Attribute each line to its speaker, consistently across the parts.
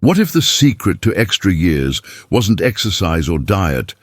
Speaker 1: What if the secret to extra years wasn't exercise or diet,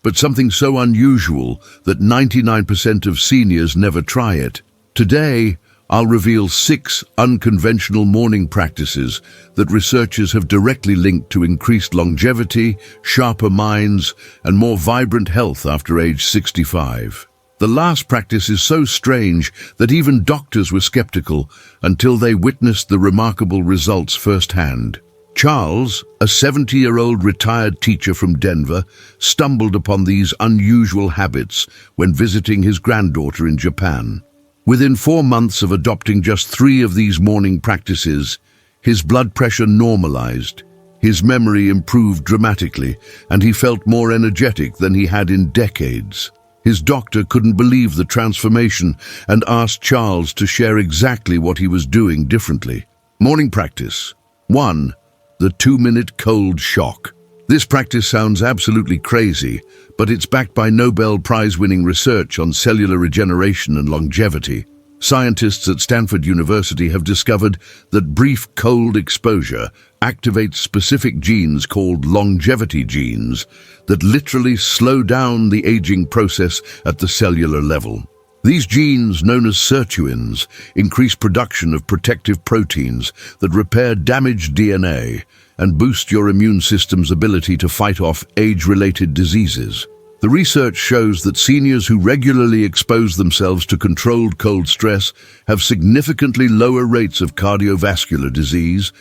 Speaker 1: but something so unusual that 99% of seniors never try it? Today, I'll reveal 6 unconventional morning practices that researchers have directly linked to increased longevity, sharper minds, and more vibrant health after age 65. The last practice is so strange that even doctors were skeptical until they witnessed the remarkable results firsthand. Charles, a 70-year-old retired teacher from Denver, stumbled upon these unusual habits when visiting his granddaughter in Japan. Within 4 months of adopting just 3 of these morning practices, his blood pressure normalized, his memory improved dramatically, and he felt more energetic than he had in decades. His doctor couldn't believe the transformation and asked Charles to share exactly what he was doing differently. Morning practice 1. The 2-minute cold shock. This practice sounds absolutely crazy, but it's backed by Nobel Prize-winning research on cellular regeneration and longevity. Scientists at Stanford University have discovered that brief cold exposure activates specific genes called longevity genes that literally slow down the aging process at the cellular level. These genes, known as sirtuins, increase production of protective proteins that repair damaged DNA and boost your immune system's ability to fight off age-related diseases. The research shows that seniors who regularly expose themselves to controlled cold stress have significantly lower rates of cardiovascular disease,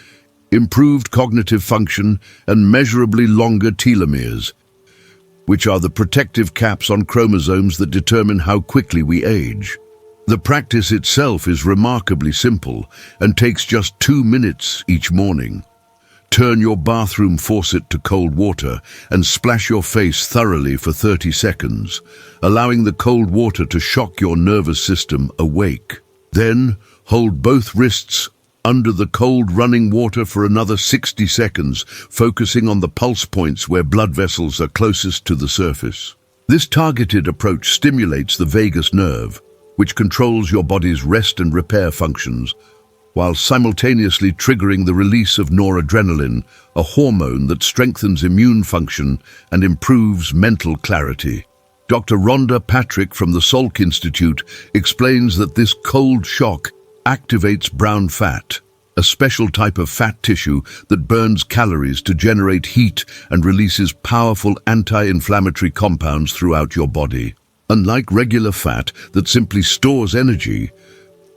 Speaker 1: improved cognitive function, and measurably longer telomeres, which are the protective caps on chromosomes that determine how quickly we age. The practice itself is remarkably simple and takes just 2 minutes each morning. Turn your bathroom faucet to cold water and splash your face thoroughly for 30 seconds, allowing the cold water to shock your nervous system awake. Then, hold both wrists under the cold running water for another 60 seconds, focusing on the pulse points where blood vessels are closest to the surface. This targeted approach stimulates the vagus nerve, which controls your body's rest and repair functions, while simultaneously triggering the release of noradrenaline, a hormone that strengthens immune function and improves mental clarity. Dr. Rhonda Patrick from the Salk Institute explains that this cold shock activates brown fat, a special type of fat tissue that burns calories to generate heat and releases powerful anti-inflammatory compounds throughout your body. Unlike regular fat that simply stores energy,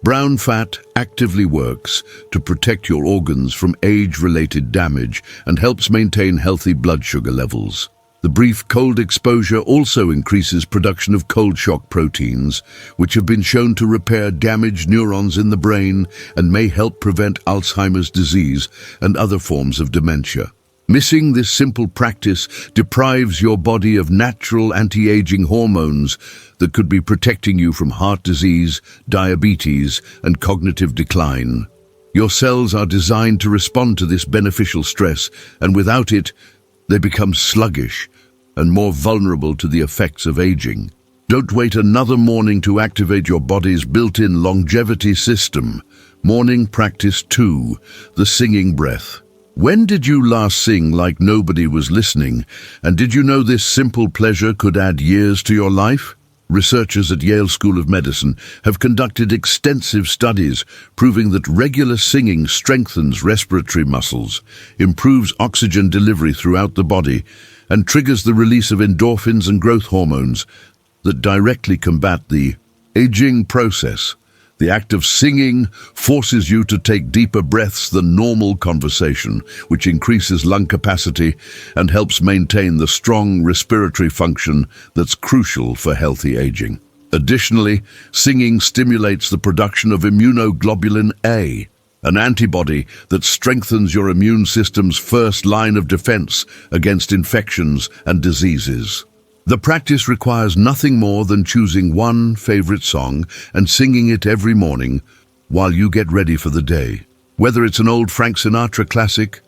Speaker 1: brown fat actively works to protect your organs from age-related damage and helps maintain healthy blood sugar levels. The brief cold exposure also increases production of cold shock proteins, which have been shown to repair damaged neurons in the brain and may help prevent Alzheimer's disease and other forms of dementia. Missing this simple practice deprives your body of natural anti-aging hormones that could be protecting you from heart disease, diabetes, and cognitive decline. Your cells are designed to respond to this beneficial stress, and without it, they become sluggish and more vulnerable to the effects of aging. Don't wait another morning to activate your body's built-in longevity system. Morning practice 2, the singing breath. When did you last sing like nobody was listening? And did you know this simple pleasure could add years to your life? Researchers at Yale School of Medicine have conducted extensive studies proving that regular singing strengthens respiratory muscles, improves oxygen delivery throughout the body, and triggers the release of endorphins and growth hormones that directly combat the aging process. The act of singing forces you to take deeper breaths than normal conversation, which increases lung capacity and helps maintain the strong respiratory function that's crucial for healthy aging. Additionally, singing stimulates the production of immunoglobulin A, an antibody that strengthens your immune system's first line of defense against infections and diseases. The practice requires nothing more than choosing one favorite song and singing it every morning while you get ready for the day. Whether it's an old Frank Sinatra classic,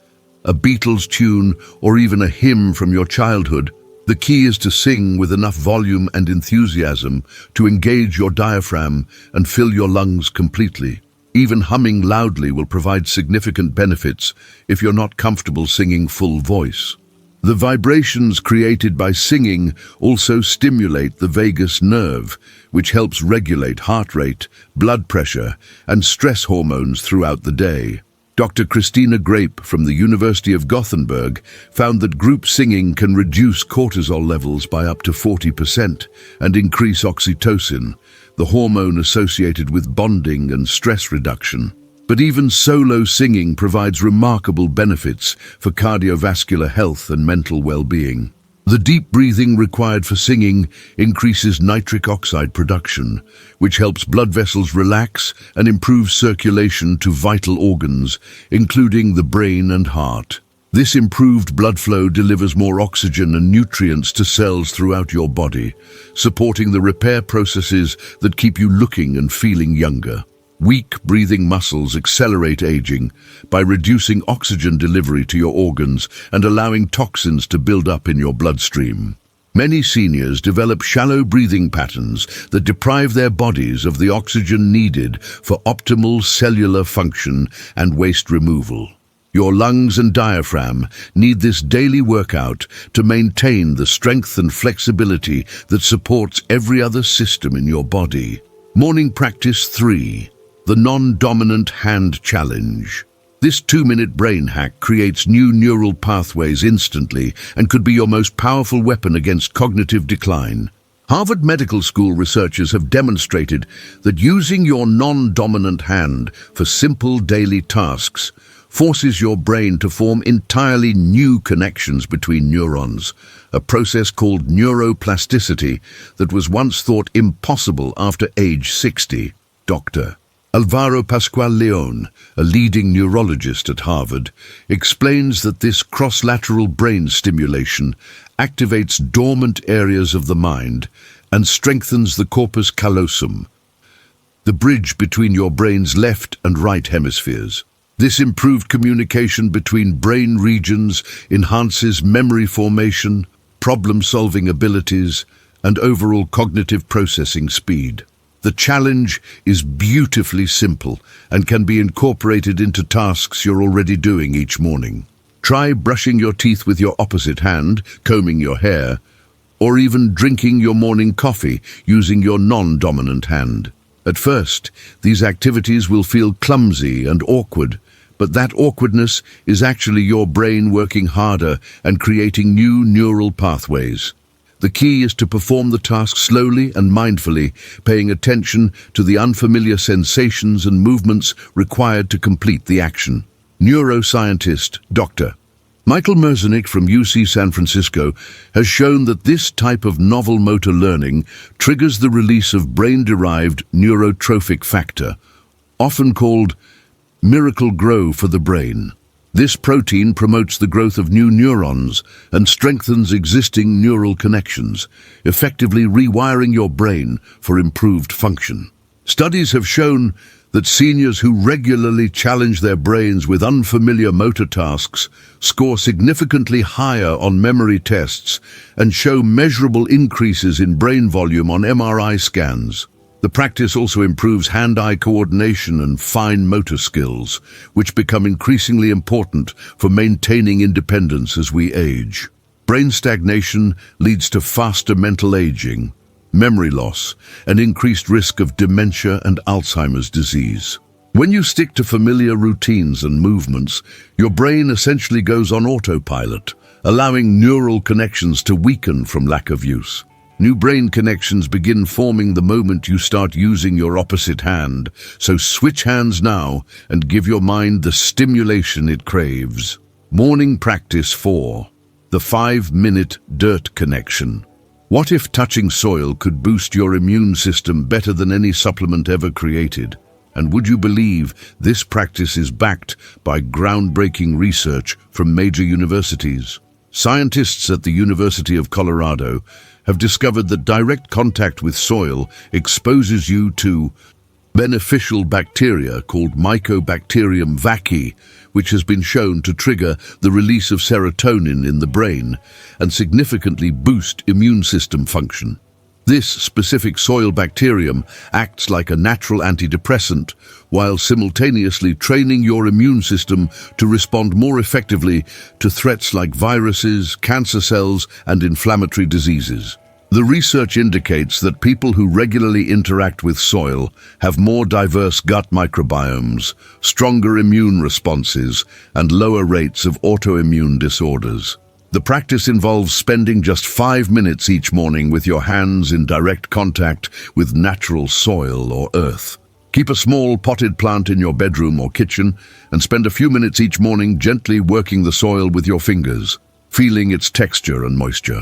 Speaker 1: a Beatles tune, or even a hymn from your childhood, the key is to sing with enough volume and enthusiasm to engage your diaphragm and fill your lungs completely. Even humming loudly will provide significant benefits if you're not comfortable singing full voice. The vibrations created by singing also stimulate the vagus nerve, which helps regulate heart rate, blood pressure, and stress hormones throughout the day. Dr. Christina Grape from the University of Gothenburg found that group singing can reduce cortisol levels by up to 40% and increase oxytocin, the hormone associated with bonding and stress reduction. But even solo singing provides remarkable benefits for cardiovascular health and mental well-being. The deep breathing required for singing increases nitric oxide production, which helps blood vessels relax and improves circulation to vital organs, including the brain and heart. This improved blood flow delivers more oxygen and nutrients to cells throughout your body, supporting the repair processes that keep you looking and feeling younger. Weak breathing muscles accelerate aging by reducing oxygen delivery to your organs and allowing toxins to build up in your bloodstream. Many seniors develop shallow breathing patterns that deprive their bodies of the oxygen needed for optimal cellular function and waste removal. Your lungs and diaphragm need this daily workout to maintain the strength and flexibility that supports every other system in your body. Morning practice 3. The non-dominant hand challenge. This 2-minute brain hack creates new neural pathways instantly and could be your most powerful weapon against cognitive decline. Harvard Medical School researchers have demonstrated that using your non-dominant hand for simple daily tasks forces your brain to form entirely new connections between neurons, a process called neuroplasticity that was once thought impossible after age 60. Dr. Alvaro Pascual Leon, a leading neurologist at Harvard, explains that this cross-lateral brain stimulation activates dormant areas of the mind and strengthens the corpus callosum, the bridge between your brain's left and right hemispheres. This improved communication between brain regions enhances memory formation, problem-solving abilities, and overall cognitive processing speed. The challenge is beautifully simple and can be incorporated into tasks you're already doing each morning. Try brushing your teeth with your opposite hand, combing your hair, or even drinking your morning coffee using your non-dominant hand. At first, these activities will feel clumsy and awkward, but that awkwardness is actually your brain working harder and creating new neural pathways. The key is to perform the task slowly and mindfully, paying attention to the unfamiliar sensations and movements required to complete the action. Neuroscientist Dr. Michael Merzenich from UC San Francisco has shown that this type of novel motor learning triggers the release of brain-derived neurotrophic factor, often called miracle grow for the brain. This protein promotes the growth of new neurons and strengthens existing neural connections, effectively rewiring your brain for improved function. Studies have shown that seniors who regularly challenge their brains with unfamiliar motor tasks score significantly higher on memory tests and show measurable increases in brain volume on MRI scans. The practice also improves hand-eye coordination and fine motor skills, which become increasingly important for maintaining independence as we age. Brain stagnation leads to faster mental aging, memory loss, and increased risk of dementia and Alzheimer's disease. When you stick to familiar routines and movements, your brain essentially goes on autopilot, allowing neural connections to weaken from lack of use. New brain connections begin forming the moment you start using your opposite hand, so switch hands now and give your mind the stimulation it craves. Morning practice 4. The 5-minute dirt connection. What if touching soil could boost your immune system better than any supplement ever created? And would you believe this practice is backed by groundbreaking research from major universities? Scientists at the University of Colorado have discovered that direct contact with soil exposes you to beneficial bacteria called Mycobacterium vaccae, which has been shown to trigger the release of serotonin in the brain and significantly boost immune system function. This specific soil bacterium acts like a natural antidepressant, while simultaneously training your immune system to respond more effectively to threats like viruses, cancer cells, and inflammatory diseases. The research indicates that people who regularly interact with soil have more diverse gut microbiomes, stronger immune responses, and lower rates of autoimmune disorders. The practice involves spending just 5 minutes each morning with your hands in direct contact with natural soil or earth. Keep a small potted plant in your bedroom or kitchen and spend a few minutes each morning gently working the soil with your fingers, feeling its texture and moisture.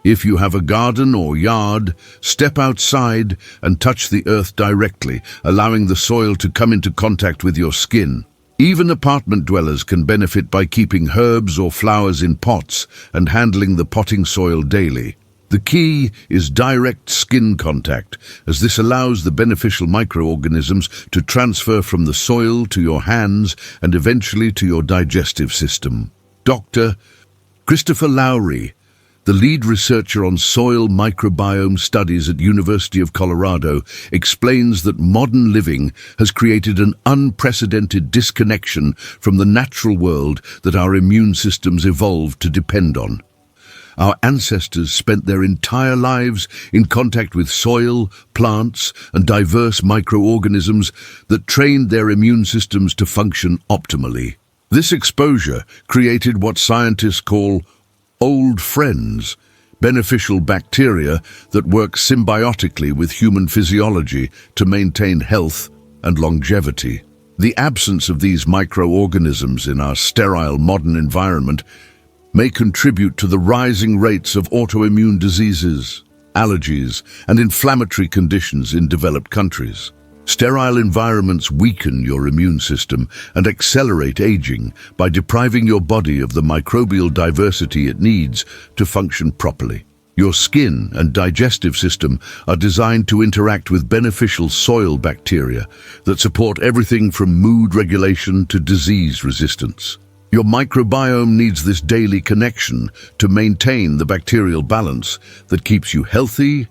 Speaker 1: If you have a garden or yard, step outside and touch the earth directly, allowing the soil to come into contact with your skin. Even apartment dwellers can benefit by keeping herbs or flowers in pots and handling the potting soil daily. The key is direct skin contact, as this allows the beneficial microorganisms to transfer from the soil to your hands and eventually to your digestive system. Dr. Christopher Lowry, the lead researcher on soil microbiome studies at University of Colorado, explains that modern living has created an unprecedented disconnection from the natural world that our immune systems evolved to depend on. Our ancestors spent their entire lives in contact with soil, plants, and diverse microorganisms that trained their immune systems to function optimally. This exposure created what scientists call old friends, beneficial bacteria that work symbiotically with human physiology to maintain health and longevity. The absence of these microorganisms in our sterile modern environment may contribute to the rising rates of autoimmune diseases, allergies, and inflammatory conditions in developed countries. Sterile environments weaken your immune system and accelerate aging by depriving your body of the microbial diversity it needs to function properly. Your skin and digestive system are designed to interact with beneficial soil bacteria that support everything from mood regulation to disease resistance. Your microbiome needs this daily connection to maintain the bacterial balance that keeps you healthy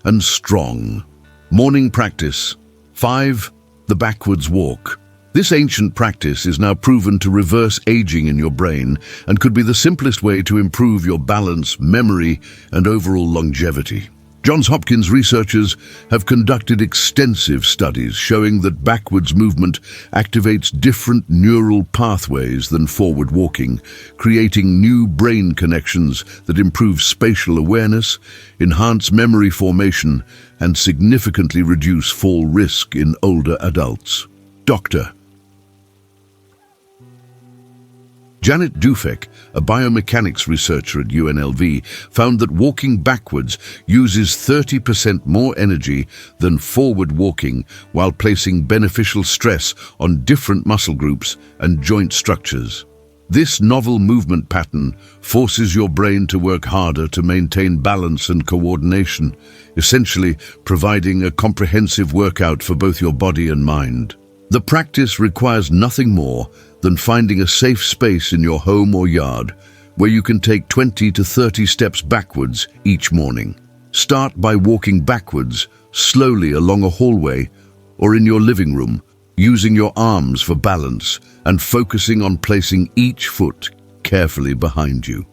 Speaker 1: and strong. Morning practice. 5. The backwards walk. This ancient practice is now proven to reverse aging in your brain and could be the simplest way to improve your balance, memory, and overall longevity. Johns Hopkins researchers have conducted extensive studies showing that backwards movement activates different neural pathways than forward walking, creating new brain connections that improve spatial awareness, enhance memory formation, and significantly reduce fall risk in older adults. Dr. Janet Dufek, a biomechanics researcher at UNLV, found that walking backwards uses 30% more energy than forward walking while placing beneficial stress on different muscle groups and joint structures. This novel movement pattern forces your brain to work harder to maintain balance and coordination, essentially providing a comprehensive workout for both your body and mind. The practice requires nothing more than finding a safe space in your home or yard where you can take 20 to 30 steps backwards each morning. Start by walking backwards, slowly along a hallway or in your living room, using your arms for balance and focusing on placing each foot carefully behind you.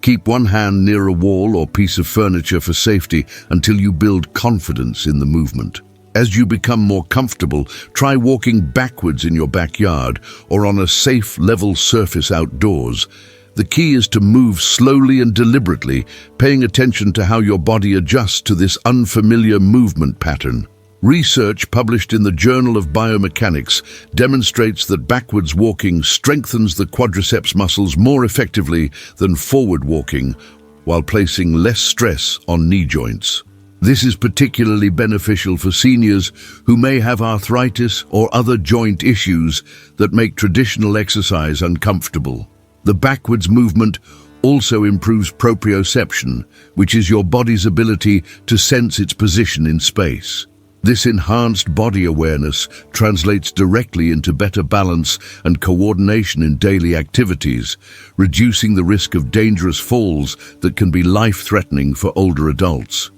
Speaker 1: Keep one hand near a wall or piece of furniture for safety until you build confidence in the movement. As you become more comfortable, try walking backwards in your backyard or on a safe, level surface outdoors. The key is to move slowly and deliberately, paying attention to how your body adjusts to this unfamiliar movement pattern. Research published in the Journal of Biomechanics demonstrates that backwards walking strengthens the quadriceps muscles more effectively than forward walking, while placing less stress on knee joints. This is particularly beneficial for seniors who may have arthritis or other joint issues that make traditional exercise uncomfortable. The backwards movement also improves proprioception, which is your body's ability to sense its position in space. This enhanced body awareness translates directly into better balance and coordination in daily activities, reducing the risk of dangerous falls that can be life-threatening for older adults.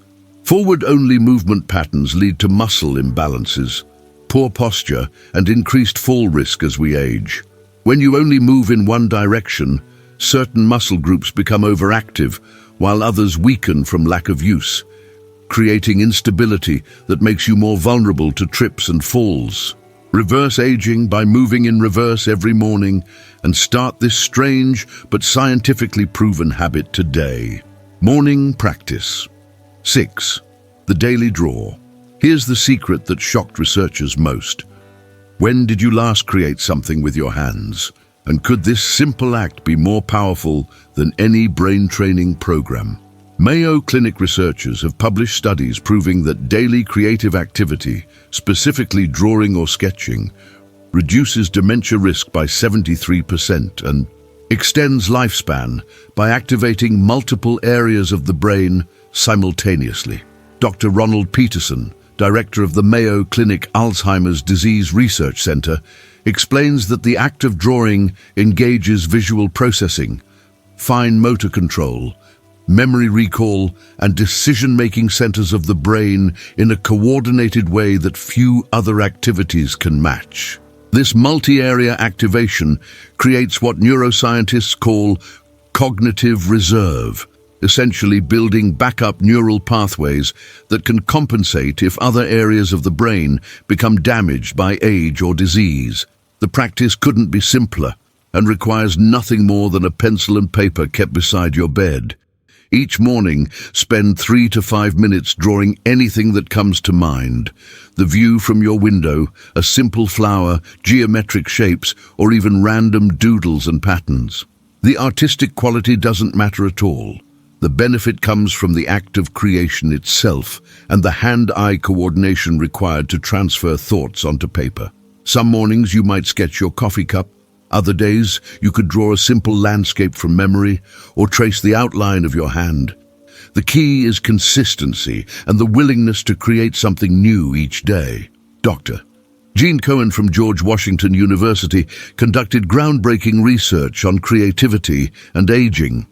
Speaker 1: Forward-only movement patterns lead to muscle imbalances, poor posture, and increased fall risk as we age. When you only move in one direction, certain muscle groups become overactive, while others weaken from lack of use, creating instability that makes you more vulnerable to trips and falls. Reverse aging by moving in reverse every morning and start this strange but scientifically proven habit today. Morning practice. 6. The daily draw. Here's the secret that shocked researchers most. When did you last create something with your hands? And could this simple act be more powerful than any brain training program? Mayo Clinic researchers have published studies proving that daily creative activity, specifically drawing or sketching, reduces dementia risk by 73% and extends lifespan by activating multiple areas of the brain simultaneously. Dr. Ronald Peterson, director of the Mayo Clinic Alzheimer's Disease Research Center, explains that the act of drawing engages visual processing, fine motor control, memory recall, and decision-making centers of the brain in a coordinated way that few other activities can match. This multi-area activation creates what neuroscientists call cognitive reserve, essentially building backup neural pathways that can compensate if other areas of the brain become damaged by age or disease. The practice couldn't be simpler and requires nothing more than a pencil and paper kept beside your bed. Each morning, spend 3 to 5 minutes drawing anything that comes to mind. The view from your window, a simple flower, geometric shapes, or even random doodles and patterns. The artistic quality doesn't matter at all. The benefit comes from the act of creation itself and the hand-eye coordination required to transfer thoughts onto paper. Some mornings you might sketch your coffee cup. Other days, you could draw a simple landscape from memory or trace the outline of your hand. The key is consistency and the willingness to create something new each day. Dr. Gene Cohen from George Washington University conducted groundbreaking research on creativity and aging,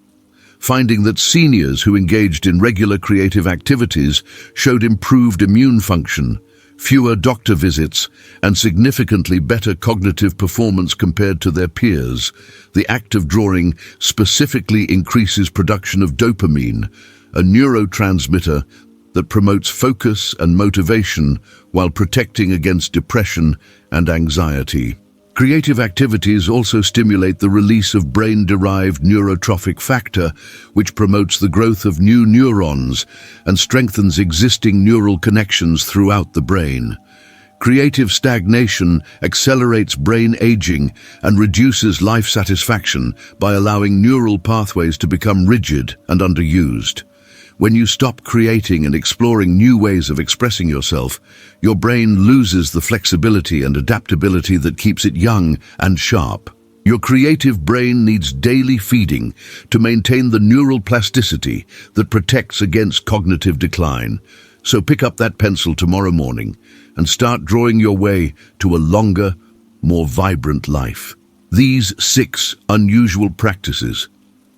Speaker 1: finding that seniors who engaged in regular creative activities showed improved immune function, fewer doctor visits, and significantly better cognitive performance compared to their peers. The act of drawing specifically increases production of dopamine, a neurotransmitter that promotes focus and motivation while protecting against depression and anxiety. Creative activities also stimulate the release of brain-derived neurotrophic factor, which promotes the growth of new neurons and strengthens existing neural connections throughout the brain. Creative stagnation accelerates brain aging and reduces life satisfaction by allowing neural pathways to become rigid and underused. When you stop creating and exploring new ways of expressing yourself, your brain loses the flexibility and adaptability that keeps it young and sharp. Your creative brain needs daily feeding to maintain the neural plasticity that protects against cognitive decline. So pick up that pencil tomorrow morning and start drawing your way to a longer, more vibrant life. These 6 unusual practices: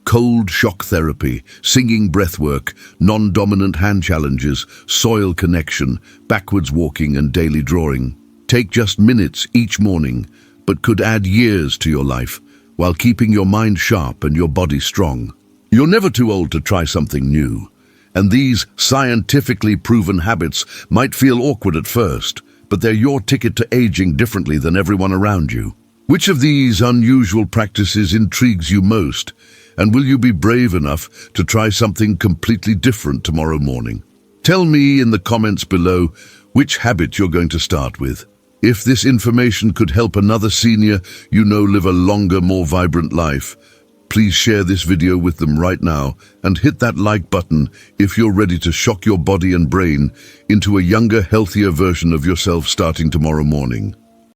Speaker 1: cold shock therapy, singing breathwork, non-dominant hand challenges, soil connection, backwards walking, and daily drawing. Take just minutes each morning, but could add years to your life while keeping your mind sharp and your body strong. You're never too old to try something new, and these scientifically proven habits might feel awkward at first, but they're your ticket to aging differently than everyone around you. Which of these unusual practices intrigues you most? And will you be brave enough to try something completely different tomorrow morning? Tell me in the comments below which habit you're going to start with. If this information could help another senior you know live a longer, more vibrant life, please share this video with them right now and hit that like button if you're ready to shock your body and brain into a younger, healthier version of yourself starting tomorrow morning.